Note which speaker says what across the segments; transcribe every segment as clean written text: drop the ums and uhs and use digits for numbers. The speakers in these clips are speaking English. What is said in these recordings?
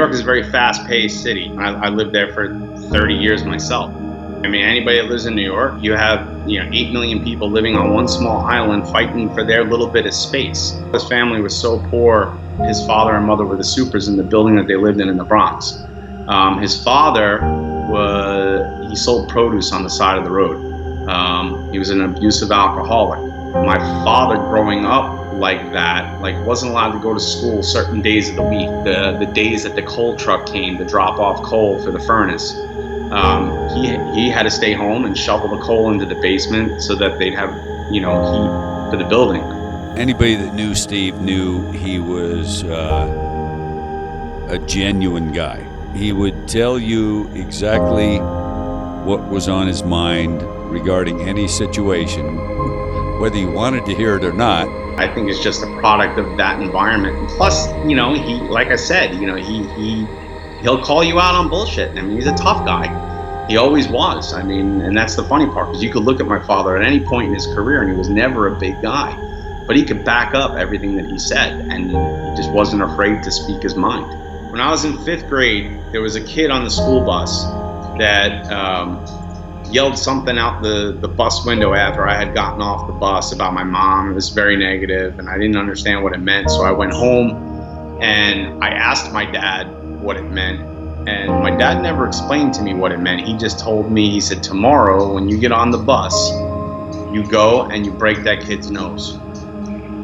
Speaker 1: York is a very fast-paced city. I lived there for 30 years myself. I mean, anybody that lives in New York, you have 8 million people living on one small island fighting for their little bit of space. His family was so poor. His father and mother were the supers in the building that they lived in the Bronx. His father he sold produce on the side of the road. He was an abusive alcoholic. My father, growing up like that, wasn't allowed to go to school certain days of the week. The days that the coal truck came to drop off coal for the furnace. He had to stay home and shovel the coal into the basement so that they'd have, heat for the building.
Speaker 2: Anybody that knew Steve knew he was a genuine guy. He would tell you exactly what was on his mind regarding any situation, whether you wanted to hear it or not.
Speaker 1: I think it's just a product of that environment. And plus, he, like I said, he'll call you out on bullshit. I mean, he's a tough guy. He always was. I mean, and that's the funny part, because you could look at my father at any point in his career and he was never a big guy, but he could back up everything that he said, and he just wasn't afraid to speak his mind. When I was in 5th grade, there was a kid on the school bus that yelled something out the bus window after I had gotten off the bus about my mom. It was very negative, and I didn't understand what it meant. So I went home and I asked my dad what it meant. And my dad never explained to me what it meant. He just told me, he said, tomorrow when you get on the bus, you go and you break that kid's nose.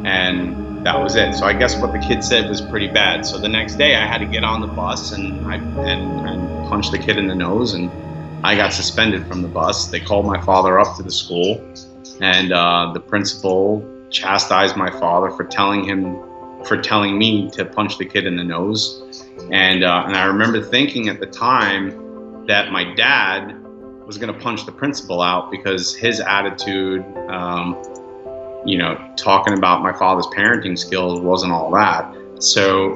Speaker 1: And that was it. So I guess what the kid said was pretty bad. So the next day I had to get on the bus and I punched the kid in the nose, and I got suspended from the bus. They called my father up to the school, and the principal chastised my father for telling me to punch the kid in the nose. And I remember thinking at the time that my dad was going to punch the principal out because his attitude, talking about my father's parenting skills wasn't all that. So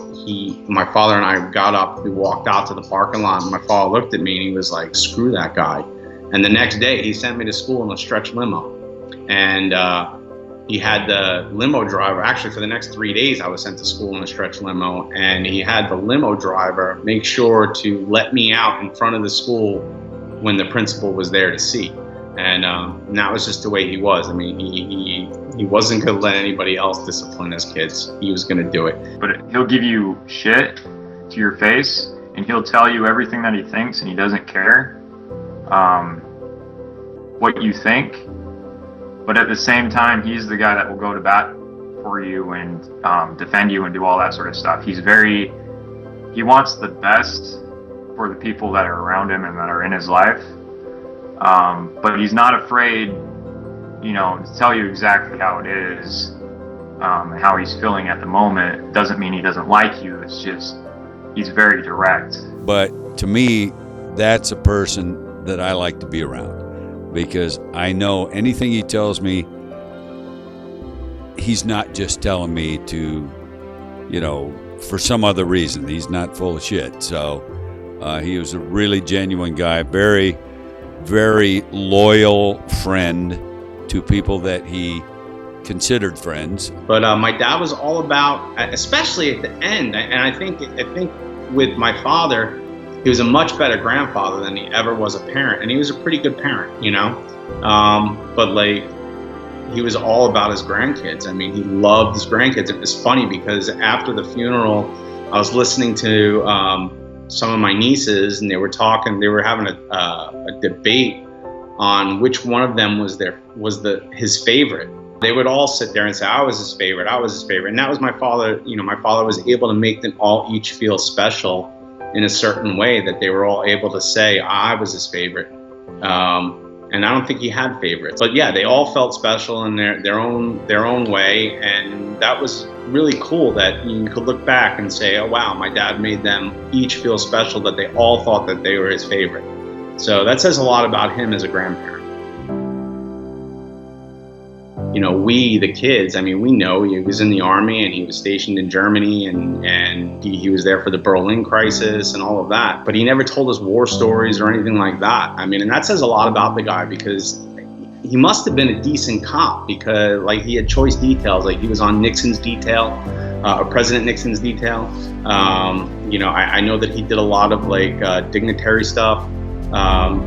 Speaker 1: my father and I got up, we walked out to the parking lot, and my father looked at me and he was like, screw that guy. And the next day he sent me to school in a stretch limo. And he had the limo driver, actually for the next 3 days I was sent to school in a stretch limo, and he had the limo driver make sure to let me out in front of the school when the principal was there to see. And that was just the way he was. I mean, he wasn't going to let anybody else discipline his kids. He was going to do it.
Speaker 3: But he'll give you shit to your face, and he'll tell you everything that he thinks, and he doesn't care what you think. But at the same time, he's the guy that will go to bat for you and defend you and do all that sort of stuff. He wants the best for the people that are around him and that are in his life. But he's not afraid, to tell you exactly how it is, and how he's feeling at the moment. Doesn't mean he doesn't like you. It's just, he's very direct.
Speaker 2: But to me, that's a person that I like to be around, because I know anything he tells me, he's not just telling me to, for some other reason. He's not full of shit. So he was a really genuine guy, very, very loyal friend to people that he considered friends.
Speaker 1: But my dad was all about, especially at the end, and I think with my father, he was a much better grandfather than he ever was a parent, and he was a pretty good parent, but he was all about his grandkids. I mean, he loved his grandkids. It was funny because after the funeral, I was listening to some of my nieces, and they were having a debate on which one of them was his favorite. They would all sit there and say, I was his favorite. And that was my father. My father was able to make them all each feel special in a certain way, that they were all able to say, I was his favorite. And I don't think he had favorites, but yeah, they all felt special in their own way. And that was really cool that you could look back and say, oh wow, my dad made them each feel special, that they all thought that they were his favorite. So that says a lot about him as a grandparent. We, the kids, we know he was in the army and he was stationed in Germany, and he was there for the Berlin crisis and all of that. But he never told us war stories or anything like that. And that says a lot about the guy, because he must have been a decent cop, because he had choice details. He was on Nixon's detail, President Nixon's detail. I know that he did a lot of like dignitary stuff.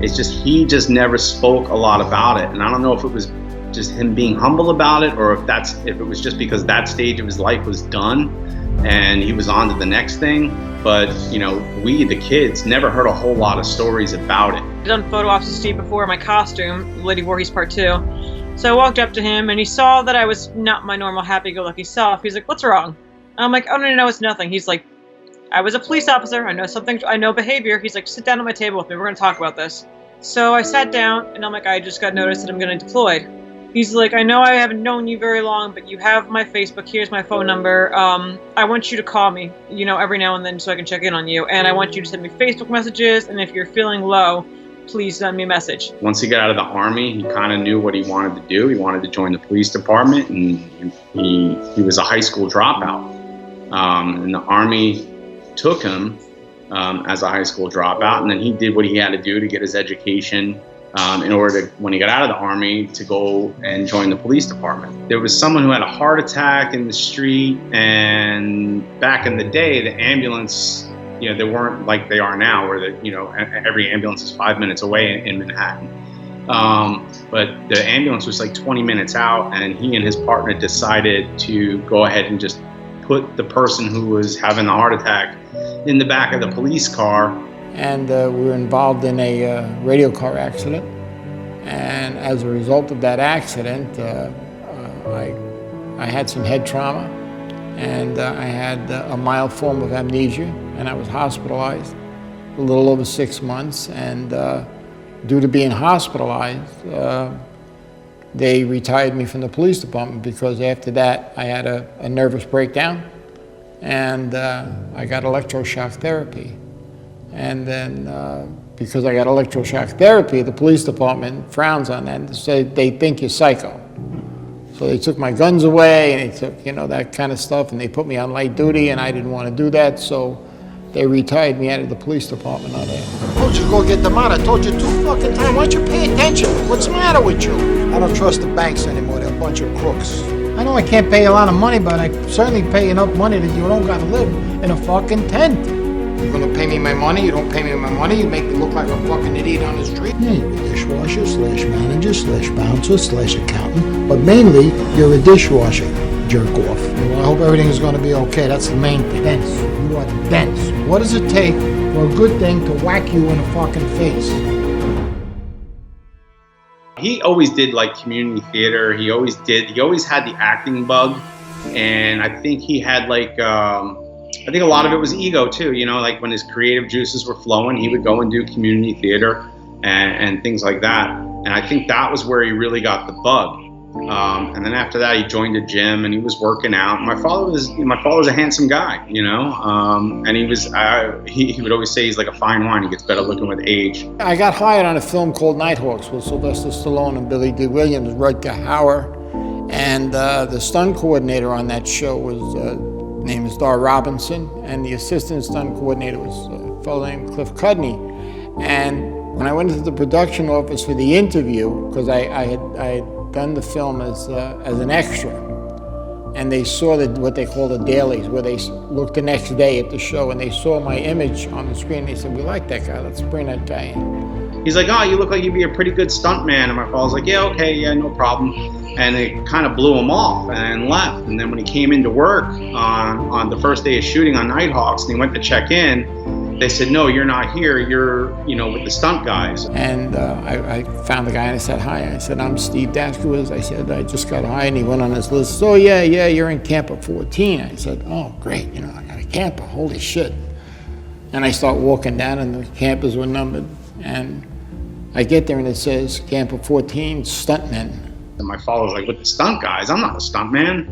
Speaker 1: It's just he just never spoke a lot about it, and I don't know if it was just him being humble about it, or if it was just because that stage of his life was done and he was on to the next thing. But we, the kids, never heard a whole lot of stories about it.
Speaker 4: I've done photo ops with Steve before. My costume, Lady Voorhees Part 2. So I walked up to him and he saw that I was not my normal happy-go-lucky self. He's like, "What's wrong?" I'm like, "Oh, no, it's nothing." He's like, "I was a police officer. I know something. I know behavior." He's like, "Sit down at my table with me. We're going to talk about this." So I sat down and I'm like, "I just got notice that I'm getting deployed." He's like, "I know I haven't known you very long, but you have my Facebook. Here's my phone number. I want you to call me, every now and then so I can check in on you. And I want you to send me Facebook messages. And if you're feeling low, please send me a message." Once
Speaker 1: he got out of the Army, he kind of knew what he wanted to do. He wanted to join the police department, and he was a high school dropout. And the Army took him as a high school dropout, and then he did what he had to do to get his education in order to, when he got out of the Army, to go and join the police department. There was someone who had a heart attack in the street, and back in the day, the ambulance, they weren't like they are now, where every ambulance is 5 minutes away in Manhattan. But the ambulance was like 20 minutes out, and he and his partner decided to go ahead and just put the person who was having the heart attack in the back of the police car.
Speaker 5: And we were involved in a radio car accident. And as a result of that accident, I had some head trauma, and I had a mild form of amnesia, and I was hospitalized a little over 6 months. And due to being hospitalized, they retired me from the police department, because after that I had a nervous breakdown, and I got electroshock therapy. And then because I got electroshock therapy, the police department frowns on that and say they think you're psycho. So they took my guns away, and they took, that kind of stuff, and they put me on light duty, and I didn't want to do that, so they retired me out of the police department on that.
Speaker 6: I told you to go get them out. I told you 2 fucking times. Why don't you pay attention? What's the matter with you? I don't trust the banks anymore. They're a bunch of crooks.
Speaker 5: I know I can't pay a lot of money, but I certainly pay enough money that you don't gotta live in a fucking tent. You're gonna pay me my money, you don't pay me my money, you make me look like a fucking idiot on the street.
Speaker 6: Yeah, you're a dishwasher, /manager, /bouncer, /accountant, but mainly you're a dishwasher, jerk off. Well, I hope everything is gonna be okay. That's the main thing. Dense. You are dense. What does it take for a good thing to whack you in the fucking face?
Speaker 1: He always did like community theater. He always had the acting bug. And I think he had like, I think a lot of it was ego too, like when his creative juices were flowing, he would go and do community theater and things like that. And I think that was where he really got the bug. And then after that, he joined a gym and he was working out. My father was a handsome guy, and he would always say he's like a fine wine. He gets better looking with age.
Speaker 5: I got hired on a film called Nighthawks with Sylvester Stallone and Billy D. Williams, Rutger Hauer, and the stunt coordinator on that show was name is Dar Robinson, and the assistant stunt coordinator was a fellow named Cliff Cudney. And when I went into the production office for the interview, because I had done the film as an extra, and they saw what they call the dailies, where they looked the next day at the show, and they saw my image on the screen. They said, "We like that guy, let's bring that guy in."
Speaker 1: He's like, "Oh, you look like you'd be a pretty good stunt man." And my father's like, "Yeah, okay, yeah, no problem." And they kind of blew him off and left. And then when he came into work on the first day of shooting on Nighthawks, and he went to check in, they said, "No, you're not here. You're, with the stunt guys."
Speaker 5: And I found the guy and I said, "Hi." I said, "I'm Steve Daskawisz." I said, "I just got hired." And he went on his list. "Oh, yeah, you're in camper 14. I said, "Oh, great. I got a camper. Holy shit." And I start walking down, and the campers were numbered. And I get there, and it says, "Camper 14, stuntmen."
Speaker 1: And my father was like, "With the stunt guys? I'm not a stunt man."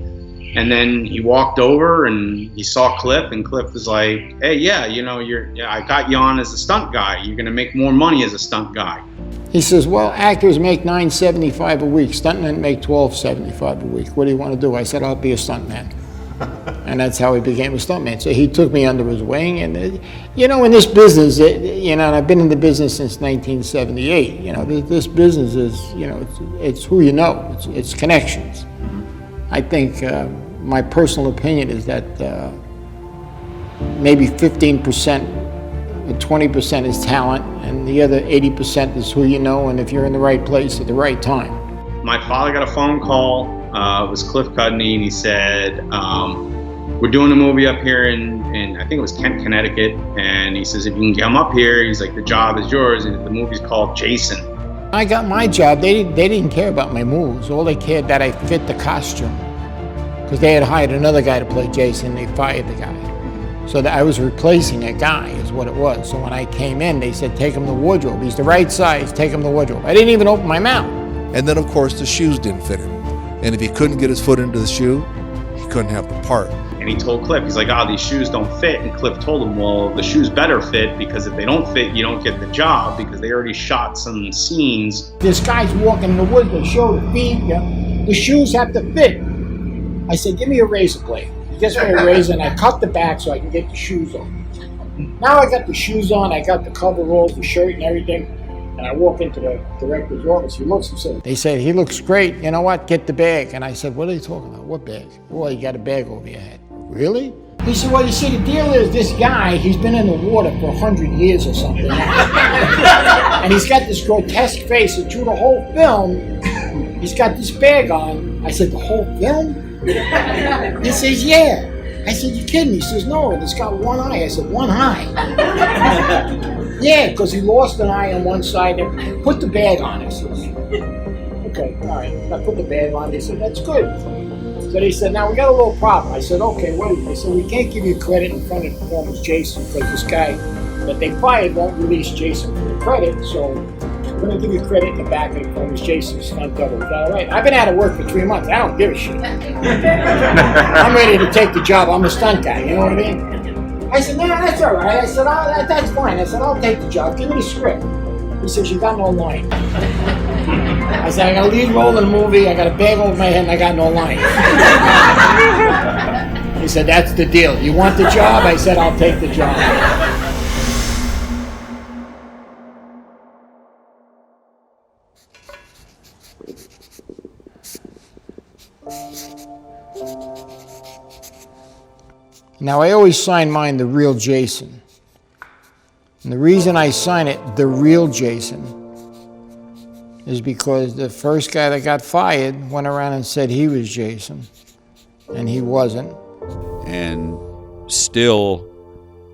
Speaker 1: And then he walked over and he saw Cliff, and Cliff was like, "Hey, yeah, I got you on as a stunt guy. You're gonna make more money as a stunt guy."
Speaker 5: He says, "Well, actors make $9.75 a week. Stuntmen make $12.75 a week. What do you want to do?" I said, "I'll be a stuntman." And that's how he became a stuntman. So he took me under his wing, and in this business, and I've been in the business since 1978. This business is, it's who you know. It's connections. I think my personal opinion is that maybe 15% or 20% is talent, and the other 80% is who you know and if you're in the right place at the right time.
Speaker 1: My father got a phone call. It was Cliff Cudney, and he said, we're doing a movie up here in I think it was Kent, Connecticut, and he says, if you can come up here, he's like, the job is yours, and the movie's called Jason.
Speaker 5: I got my job. They didn't care about my moves. All they cared that I fit the costume, because they had hired another guy to play Jason. They fired the guy. So that I was replacing a guy is what it was. So when I came in, they said, take him the wardrobe. He's the right size, take him the wardrobe. I didn't even open my mouth.
Speaker 7: And then, of course, the shoes didn't fit him. And if he couldn't get his foot into the shoe, he couldn't have the part.
Speaker 1: And he told Cliff, he's like, these shoes don't fit. And Cliff told him, well, the shoes better fit, because if they don't fit, you don't get the job, because they already shot some scenes.
Speaker 5: This guy's walking in the woods, they show the feet, the shoes have to fit. I said, give me a razor blade. He gets me a razor, and I cut the back so I can get the shoes on. Now I got the shoes on, I got the coveralls, the shirt and everything, and I walk into the director's office. He looks and says, they said, he looks great, you know what, get the bag. And I said, what are you talking about? What bag? Well, you got a bag over your head. Really? He said, well, you see, the deal is this guy, he's been in the water for 100 years or something. And he's got this grotesque face, and through the whole film, he's got this bag on. I said, the whole film? He says, yeah. I said, you kidding me? He says, no, and it's got one eye. I said, one eye? Yeah, because he lost an eye on one side. And put the bag on, he says. Okay, all right. I put the bag on. They said, that's good. So they said, now we got a little problem. I said, okay, wait. They said, we can't give you credit in front of the film as Jason, because this guy that they fired won't release Jason for the credit, so we're going to give you credit in the back of the film as Jason's stunt double. Is that all right? I've been out of work for 3 months. I don't give a shit. I'm ready to take the job. I'm a stunt guy, you know what I mean? I said, no, that's all right. I said, that's fine. I said, I'll take the job. Give me the script. He says, you got no line. I said, I got a lead role in the movie, I got a bag over my head, and I got no line. He said, that's the deal. You want the job? I said, I'll take the job. Now, I always sign mine the real Jason. And the reason I sign it the real Jason is because the first guy that got fired went around and said he was Jason, and he wasn't.
Speaker 2: And still,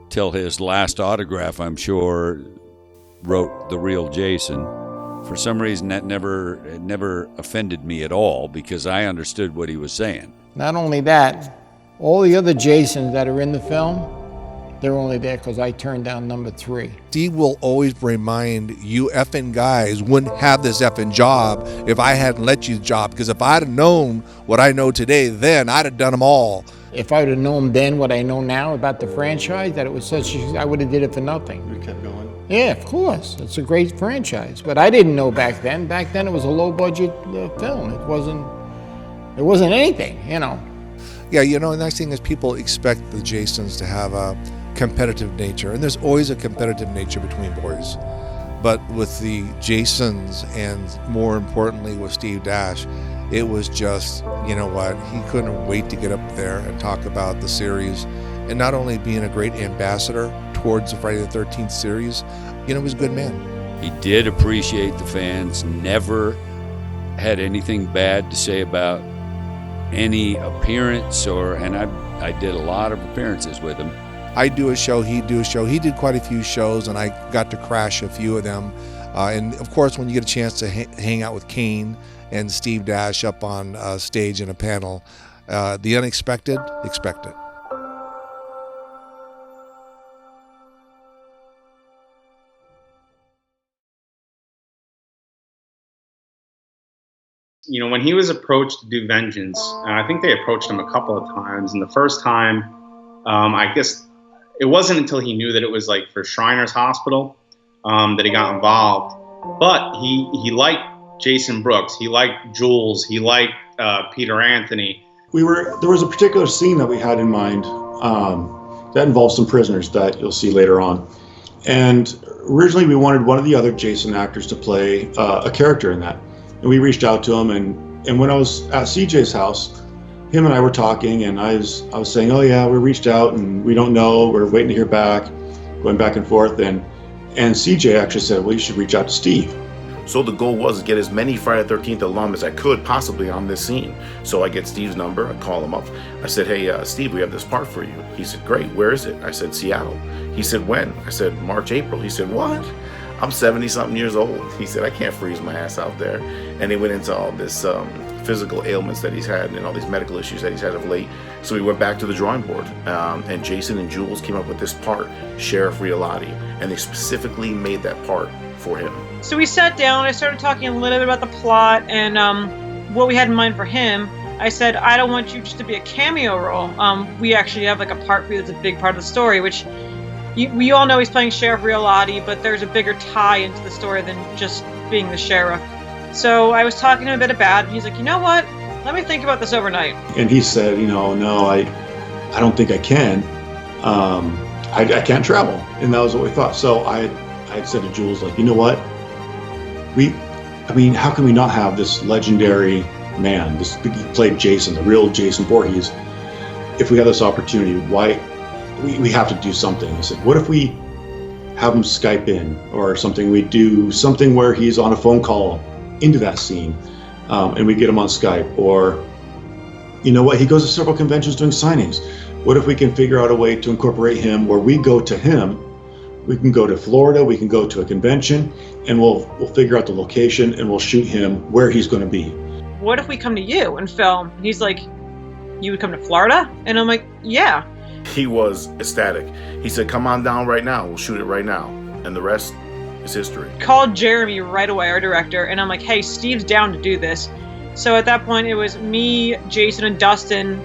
Speaker 2: till his last autograph, I'm sure, wrote the real Jason. For some reason, it never offended me at all, because I understood what he was saying.
Speaker 5: Not only that, all the other Jasons that are in the film, they're only there because I turned down number 3.
Speaker 7: Steve will always remind you effing guys wouldn't have this effing job if I hadn't let you the job, because if I'd have known what I know today then, I'd have done them all.
Speaker 5: If I would have known then what I know now about the franchise, that it was such, I would have did it for nothing.
Speaker 8: We kept going.
Speaker 5: Yeah, of course. It's a great franchise. But I didn't know back then. Back then it was a low-budget film. It wasn't anything, you know.
Speaker 7: Yeah, you know, the nice thing is people expect the Jasons to have a competitive nature, and there's always a competitive nature between boys. But with the Jasons, and more importantly with Steve Dash, it was just, you know what, he couldn't wait to get up there and talk about the series, and not only being a great ambassador towards the Friday the 13th series, you know, he was a good man.
Speaker 2: He did appreciate the fans, never had anything bad to say about any appearance, and I did a lot of appearances with him.
Speaker 7: I do a show, he'd do a show. He did quite a few shows, and I got to crash a few of them. And of course, when you get a chance to hang out with Kane and Steve Dash up on stage in a panel, the unexpected, expected.
Speaker 1: You know, when he was approached to do Vengeance, I think they approached him a couple of times. And the first time, I guess it wasn't until he knew that it was like for Shriners Hospital that he got involved. But he liked Jason Brooks, he liked Jules, he liked Peter Anthony.
Speaker 8: There was a particular scene that we had in mind that involved some prisoners that you'll see later on. And originally we wanted one of the other Jason actors to play a character in that. And we reached out to him, and when I was at CJ's house, him and I were talking, and I was saying, oh yeah, we reached out and we don't know, we're waiting to hear back, going back and forth, and CJ actually said, well, you should reach out to Steve.
Speaker 9: So the goal was to get as many Friday the 13th alum as I could possibly on this scene. So I get Steve's number, I call him up. I said, hey, Steve, we have this part for you. He said, great, where is it? I said, Seattle. He said, when? I said, March, April. He said, what? I'm 70-something years old. He said, I can't freeze my ass out there. And he went into all this physical ailments that he's had and all these medical issues that he's had of late. So we went back to the drawing board, and Jason and Jules came up with this part, Sheriff Riolati, and they specifically made that part for him.
Speaker 4: So we sat down, I started talking a little bit about the plot and what we had in mind for him. I said, I don't want you just to be a cameo role. We actually have like a part for you that's a big part of the story, which we all know he's playing Sheriff Riolati, but there's a bigger tie into the story than just being the sheriff. So I was talking to him a bit about it, and he's like, you know what? Let me think about this overnight.
Speaker 8: And he said, no, I don't think I can. I can't travel. And that was what we thought. So I had said to Jules, like, you know what? How can we not have this legendary man? He played Jason, the real Jason Voorhees. If we have this opportunity, why? We have to do something. I said, what if we have him Skype in or something? We do something where he's on a phone call into that scene, and we get him on Skype. Or, you know what? He goes to several conventions doing signings. What if we can figure out a way to incorporate him where we go to him? We can go to Florida, we can go to a convention, and we'll figure out the location and we'll shoot him where he's going to be.
Speaker 4: What if we come to you and film? And he's like, you would come to Florida? And I'm like, yeah.
Speaker 9: He was ecstatic. He said, come on down right now. We'll shoot it right now. And the rest is history.
Speaker 4: Called Jeremy right away, our director, and I'm like, hey, Steve's down to do this. So at that point, it was me, Jason, and Dustin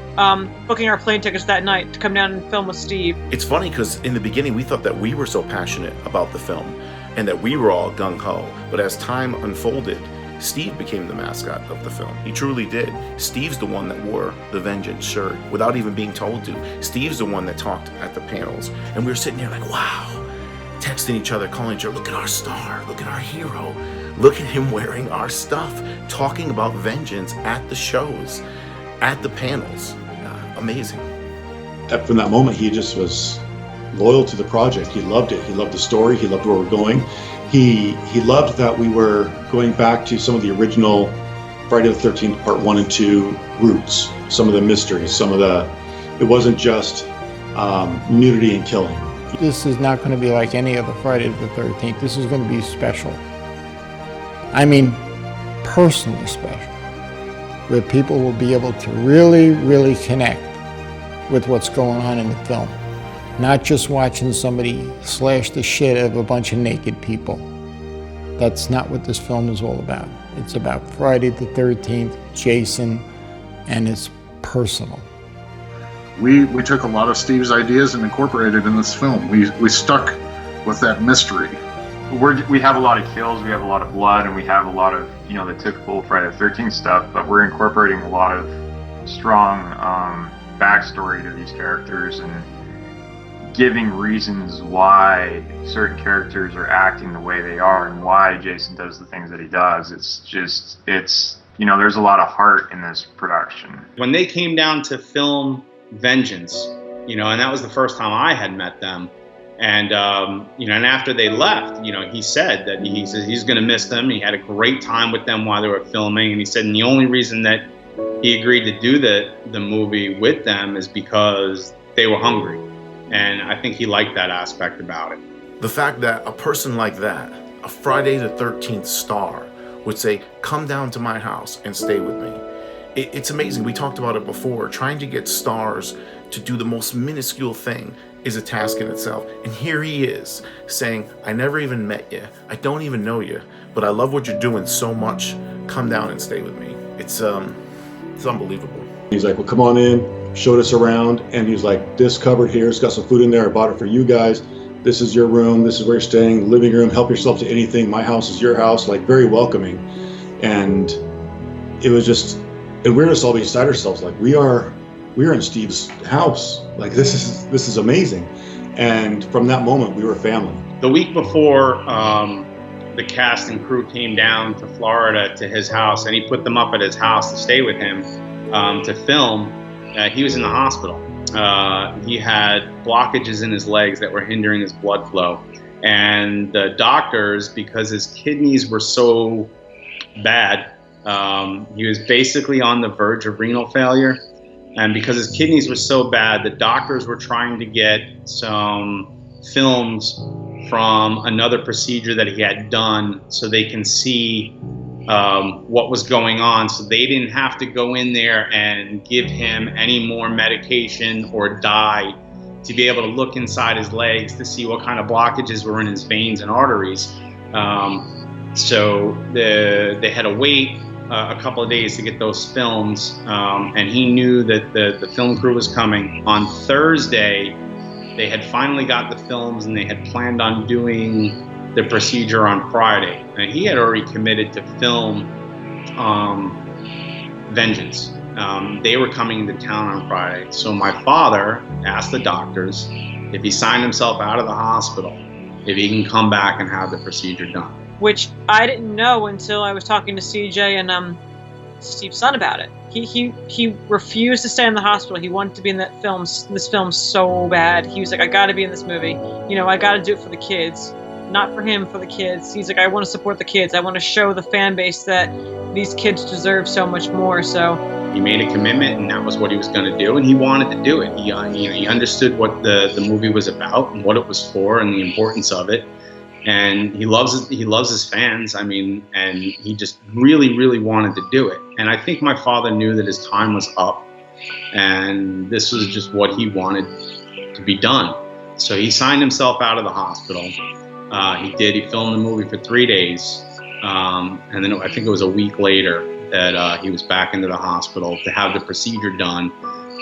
Speaker 4: booking our plane tickets that night to come down and film with Steve.
Speaker 9: It's funny because in the beginning, we thought that we were so passionate about the film and that we were all gung-ho. But as time unfolded, Steve became the mascot of the film. He truly did. Steve's the one that wore the Vengeance shirt without even being told to. Steve's the one that talked at the panels. And we were sitting there like, wow, texting each other, calling each other, look at our star, look at our hero. Look at him wearing our stuff, talking about Vengeance at the shows, at the panels. Amazing.
Speaker 8: From that moment, he just was loyal to the project. He loved it. He loved the story. He loved where we're going. He loved that we were going back to some of the original Friday the 13th Part 1 and 2 roots, some of the mysteries, it wasn't just nudity and killing.
Speaker 5: This is not going to be like any other Friday the 13th. This is going to be special. I mean, personally special, where people will be able to really, really connect with what's going on in the film. Not just watching somebody slash the shit out of a bunch of naked people. That's not what this film is all about. It's about Friday the 13th, Jason, and it's personal.
Speaker 10: We took a lot of Steve's ideas and incorporated in this film. We stuck with that mystery.
Speaker 3: We have a lot of kills, we have a lot of blood, and we have a lot of, the typical Friday the 13th stuff, but we're incorporating a lot of strong backstory to these characters and giving reasons why certain characters are acting the way they are and why Jason does the things that he does. It's there's a lot of heart in this production.
Speaker 1: When they came down to film Vengeance, and that was the first time I had met them. And, and after they left, he said that he's going to miss them. He had a great time with them while they were filming. And he said, and the only reason that he agreed to do the movie with them is because they were hungry. And I think he liked that aspect about it.
Speaker 9: The fact that a person like that, a Friday the 13th star, would say, come down to my house and stay with me. It's amazing. We talked about it before. Trying to get stars to do the most minuscule thing is a task in itself. And here he is saying, I never even met you. I don't even know you, but I love what you're doing so much. Come down and stay with me. It's unbelievable.
Speaker 8: He's like, well, come on in, showed us around. And he's like, this cupboard here, it's got some food in there. I bought it for you guys. This is your room. This is where you're staying. Living room, help yourself to anything. My house is your house. Like, very welcoming. And it was just, and we're just all beside ourselves. Like, we are in Steve's house. Like, this is amazing. And from that moment, we were family.
Speaker 1: The week before the cast and crew came down to Florida to his house, and he put them up at his house to stay with him, to film, he was in the hospital. He had blockages in his legs that were hindering his blood flow. And the doctors, because his kidneys were so bad, he was basically on the verge of renal failure. And because his kidneys were so bad, the doctors were trying to get some films from another procedure that he had done so they can see what was going on, so they didn't have to go in there and give him any more medication or dye, to be able to look inside his legs to see what kind of blockages were in his veins and arteries. So they had to wait a couple of days to get those films, and he knew that the film crew was coming. On Thursday, they had finally got the films, and they had planned on doing the procedure on Friday. And he had already committed to film Vengeance. They were coming into town on Friday. So my father asked the doctors if he signed himself out of the hospital, if he can come back and have the procedure done.
Speaker 4: Which I didn't know until I was talking to CJ and Steve's son about it. He refused to stay in the hospital. He wanted to be in this film so bad. He was like, I gotta be in this movie. You know, I gotta do it for the kids. Not for him, for the kids. He's like, I want to support the kids. I want to show the fan base that these kids deserve so much more. So
Speaker 1: he made a commitment, and that was what he was going to do, and he wanted to do it. He understood what the movie was about and what it was for, and the importance of it. And he loves his fans. I mean, and he just really, really wanted to do it. And I think my father knew that his time was up, and this was just what he wanted to be done. So he signed himself out of the hospital. He did. He filmed the movie for 3 days, and then I think it was a week later that he was back into the hospital to have the procedure done.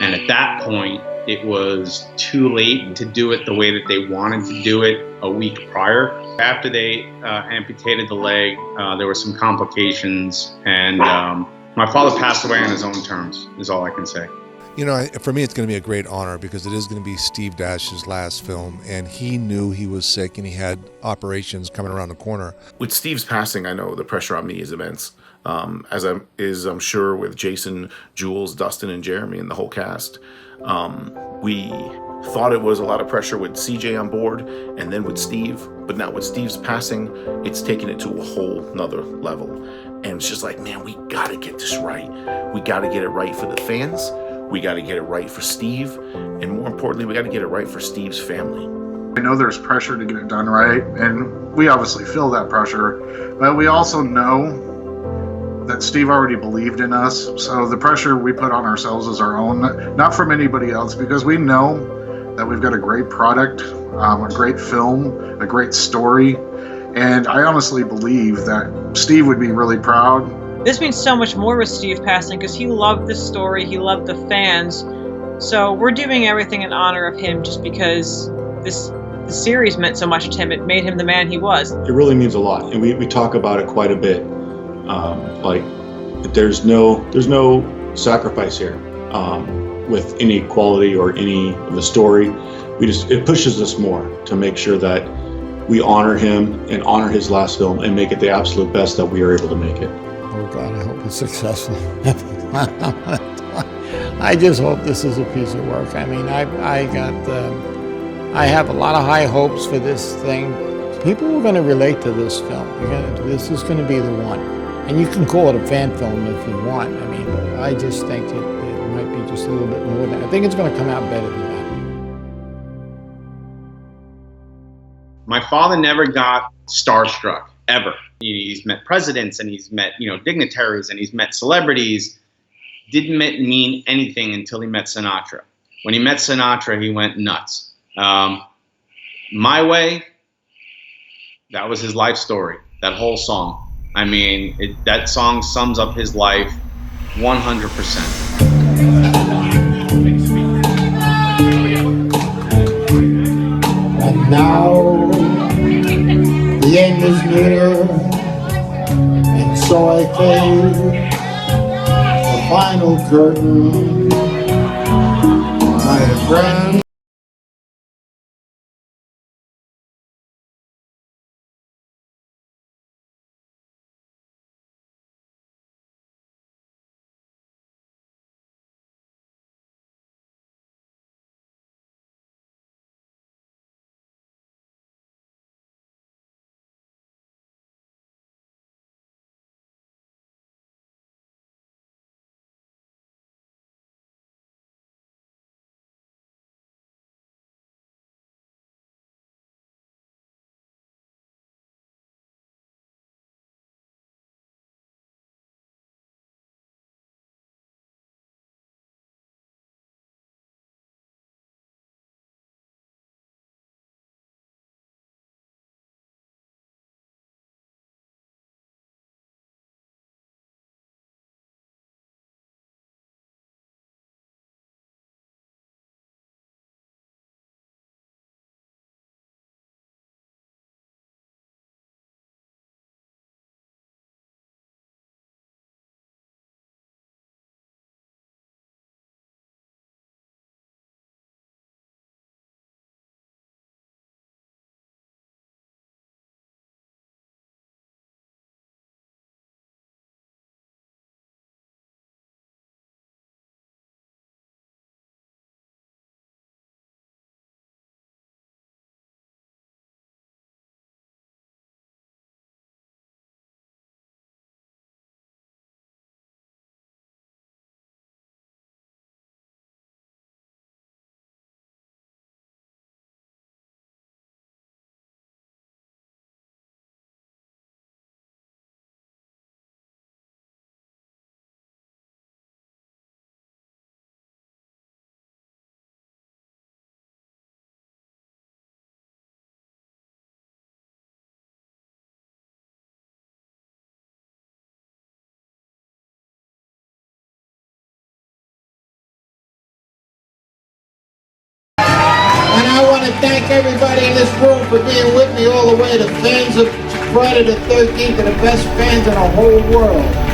Speaker 1: And at that point, it was too late to do it the way that they wanted to do it a week prior. After they amputated the leg, there were some complications, and my father passed away on his own terms, is all I can say.
Speaker 7: You know, for me, it's going to be a great honor because it is going to be Steve Dash's last film, and he knew he was sick and he had operations coming around the corner.
Speaker 9: With Steve's passing, I know the pressure on me is immense, I'm sure with Jason, Jules, Dustin, and Jeremy and the whole cast. We thought it was a lot of pressure with CJ on board and then with Steve, but now with Steve's passing, it's taken it to a whole nother level. And it's just like, man, we got to get this right. We got to get it right for the fans. We got to get it right for Steve, and more importantly, we got to get it right for Steve's family.
Speaker 10: I know there's pressure to get it done right, and we obviously feel that pressure, but we also know that Steve already believed in us, so the pressure we put on ourselves is our own, not from anybody else, because we know that we've got a great product, a great film, a great story, and I honestly believe that Steve would be really proud.
Speaker 4: This means so much more with Steve passing because he loved this story, he loved the fans. So we're doing everything in honor of him just because the series meant so much to him. It made him the man he was.
Speaker 8: It really means a lot, and we talk about it quite a bit. Like there's no sacrifice here with any quality or any of the story. It pushes us more to make sure that we honor him and honor his last film and make it the absolute best that we are able to make it.
Speaker 5: Oh God, I hope it's successful. I just hope this is a piece of work. I mean, I have a lot of high hopes for this thing. People are going to relate to this film. This is going to be the one. And you can call it a fan film if you want. I mean, but I just think it might be just a little bit more than. I think it's going to come out better than that.
Speaker 1: My father never got starstruck, ever. He's met presidents and he's met, dignitaries and he's met celebrities. Didn't mean anything until he met Sinatra. When he met Sinatra, he went nuts. My Way, that was his life story, that whole song. I mean, that song sums up his life 100%.
Speaker 6: And now the end is near, and so I pay the final curtain. My friend.
Speaker 5: thank everybody in this room for being with me all the way. The fans of Friday the 13th are the best fans in the whole world.